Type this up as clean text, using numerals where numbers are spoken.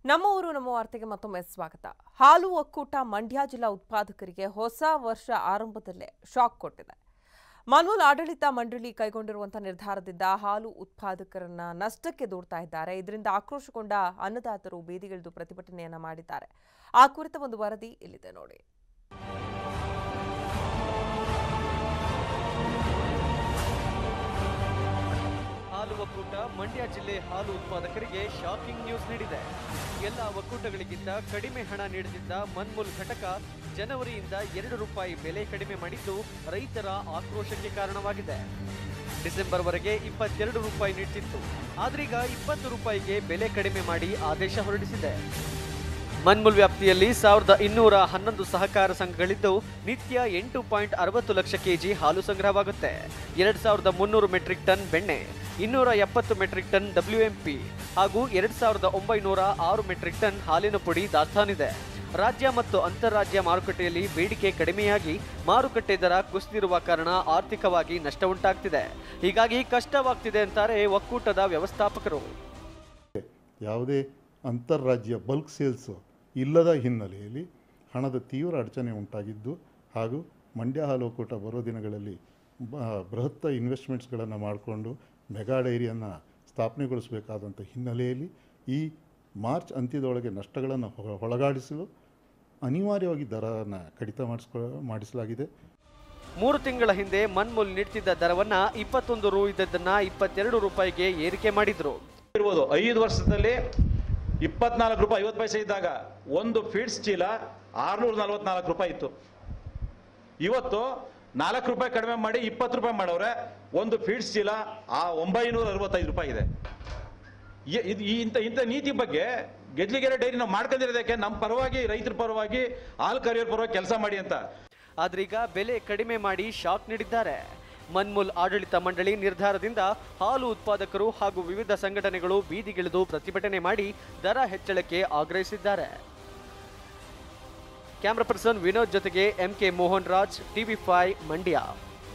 ನಮ್ಮ ಊರು ನಮ್ಮ ವಾರ್ತೆಗೆ ಮತ್ತೊಮ್ಮೆ ಸ್ವಾಗತ. ಹಾಲು ಒಕ್ಕೂಟ ಮಂಡ್ಯ ಜಿಲ್ಲಾ ಉತ್ಪಾದಕರಿಗೆ ಹೊಸ ವರ್ಷ ಆರಂಭದಲ್ಲೇ ಶಾಕ್ ಕೊಟ್ಟಿದೆ. ಮನ್ಮೂಲ್ ಆಡಳಿತ ಮಂಡಳಿ ಕೈಗೊಂಡಿರುವಂತಹ ನಿರ್ಧಾರದಿಂದ ಹಾಲು ಉತ್ಪಾದಕರನ್ನ ನಷ್ಟಕ್ಕೆ ದೂಡ್ತಾ ಇದ್ದಾರೆ. ಇದರಿಂದ ಆಕ್ರೋಶಗೊಂಡ ಅನ್ನದಾತರು ಬೀದಿಗಿಳಿದು ಪ್ರತಿಭಟನೆಯನ್ನ ಮಾಡಿದ್ದಾರೆ. ಆ ಕುರಿತ ಒಂದು ವರದಿ ಇಲ್ಲಿದೆ ನೋಡಿ. ಹಾಲು ಒಕ್ಕೂಟ ಮಂಡ್ಯ ಜಿಲ್ಲೆ ಹಾಲು ಉತ್ಪಾದಕರಿಗೆ ಶಾಕಿಂಗ್ ನ್ಯೂಸ್ ನೀಡಿದೆ. ಎಲ್ಲ ಒಕ್ಕೂಟಗಳಿಗಿಂತ ಕಡಿಮೆ ಹಣ ನೀಡುತ್ತಿದ್ದ ಮನ್ಮೂಲ್ ಘಟಕ ಜನವರಿಯಿಂದ ₹2 ಬೆಲೆ ಕಡಿಮೆ ಮಾಡಿದ್ದು ರೈತರ ಆಕ್ರೋಶಕ್ಕೆ ಕಾರಣವಾಗಿದೆ. ಡಿಸೆಂಬರ್ ವರೆಗೆ ₹22 ನೀಡುತ್ತಿತ್ತು. ಆದ್ರೀಗ ₹20ಗೆ ಬೆಲೆ ಕಡಿಮೆ ಮಾಡಿ ಆದೇಶ ಹೊರಡಿಸಿದೆ. ಮನ್ಮೂಲ್ ವ್ಯಾಪ್ತಿಯಲ್ಲಿ 1211 ಸಹಕಾರ ಸಂಘಗಳಿದ್ದು ನಿತ್ಯ 8.60 ಲಕ್ಷ ಕೆಜಿ ಹಾಲು ಸಂಗ್ರಹವಾಗುತ್ತೆ. 2300 ಮೆಟ್ರಿಕ್ ಟನ್ ಬೆಣ್ಣೆ, 270 ಮೆಟ್ರಿಕ್ ಟನ್ WMP ಹಾಗೂ 2906 ಮೆಟ್ರಿಕ್ ಟನ್ ಹಾಲಿನ ಪುಡಿ ದಾಸ್ತಾನಿದೆ. ರಾಜ್ಯ ಮತ್ತು ಅಂತಾರಾಜ್ಯ ಮಾರುಕಟ್ಟೆಯಲ್ಲಿ ಬೇಡಿಕೆ ಕಡಿಮೆಯಾಗಿ ಮಾರುಕಟ್ಟೆ ದರ ಕುಸಿದಿರುವ ಕಾರಣ ಆರ್ಥಿಕವಾಗಿ ನಷ್ಟ ಉಂಟಾಗ್ತಿದೆ. ಹೀಗಾಗಿ ಕಷ್ಟವಾಗ್ತಿದೆ ಅಂತಾರೆ ಒಕ್ಕೂಟದ ವ್ಯವಸ್ಥಾಪಕರು. ಯಾವುದೇ ಅಂತಾರಾಜ್ಯ ಬಲ್ಕ್ ಸೇಲ್ಸ್ ಇಲ್ಲದ ಹಿನ್ನೆಲೆಯಲ್ಲಿ ಹಣದ ತೀವ್ರ ಅಡಚಣೆ ಉಂಟಾಗಿದ್ದು ಹಾಗೂ ಮಂಡ್ಯ ಹಾಲು ಒಕ್ಕೂಟ ಬರೋ ದಿನಗಳಲ್ಲಿ ಬೃಹತ್ ಇನ್ವೆಸ್ಟ್ಮೆಂಟ್ಸ್ಗಳನ್ನು ಮಾಡಿಕೊಂಡು ಮೆಗಾ ಡೈರಿಯನ್ನು ಸ್ಥಾಪನೆಗೊಳಿಸಬೇಕಾದಂಥ ಹಿನ್ನೆಲೆಯಲ್ಲಿ ಈ ಮಾರ್ಚ್ ಅಂತ್ಯದೊಳಗೆ ನಷ್ಟಗಳನ್ನು ಹೊಳಗಾಡಿಸಲು ಅನಿವಾರ್ಯವಾಗಿ ದರವನ್ನು ಕಡಿತ ಮಾಡಿಸಲಾಗಿದೆ. 3 ತಿಂಗಳ ಹಿಂದೆ ಮನ್ಮೂಲ್ ನೀಡುತ್ತಿದ್ದ ದರವನ್ನು ₹21 ಇದ್ದದ್ದನ್ನು ₹22ಗೆ ಏರಿಕೆ ಮಾಡಿದ್ರು. 5 ವರ್ಷದಲ್ಲಿ ₹24.50 ಇದ್ದಾಗ ಒಂದು ಫೀಡ್ಸ್ ಚೀಲ ₹644 ಇತ್ತು. ಇವತ್ತು ₹4 ಕಡಿಮೆ ಮಾಡಿ ₹20 ಮಾಡವ್ರೆ. ಒಂದು ಫೀಡ್ಸ್ ಚೀಲ ₹965 ಇದೆ. ಇಂಥ ನೀತಿ ಬಗ್ಗೆ ಗೆದ್ಲಿಗೆರೆ ಡೈರಿ ನಾವು ಮಾಡ್ಕೊಂಡಿರೋದಕ್ಕೆ ನಮ್ಮ ಪರವಾಗಿ, ರೈತರ ಪರವಾಗಿ, ಹಾಲು ಕರಿಯೋರ್ ಪರವಾಗಿ ಕೆಲಸ ಮಾಡಿ ಅಂತ. ಆದ್ರೀಗ ಬೆಲೆ ಕಡಿಮೆ ಮಾಡಿ ಶಾಕ್ ನೀಡಿದ್ದಾರೆ. ಮನ್ಮೂಲ್ ಆಡಳಿತ ಮಂಡಳಿ ನಿರ್ಧಾರದಿಂದ ಹಾಲು ಉತ್ಪಾದಕರು ಹಾಗೂ ವಿವಿಧ ಸಂಘಟನೆಗಳು ಬೀದಿಗಿಳಿದು ಪ್ರತಿಭಟನೆ ಮಾಡಿ ದರ ಹೆಚ್ಚಳಕ್ಕೆ ಆಗ್ರಹಿಸಿದ್ದಾರೆ. ಕ್ಯಾಮರಾ ಪರ್ಸನ್ ವಿನೋದ್ ಜೊತೆಗೆ MK ಮೋಹನ್ ರಾಜ್, TV5 ಮಂಡ್ಯ.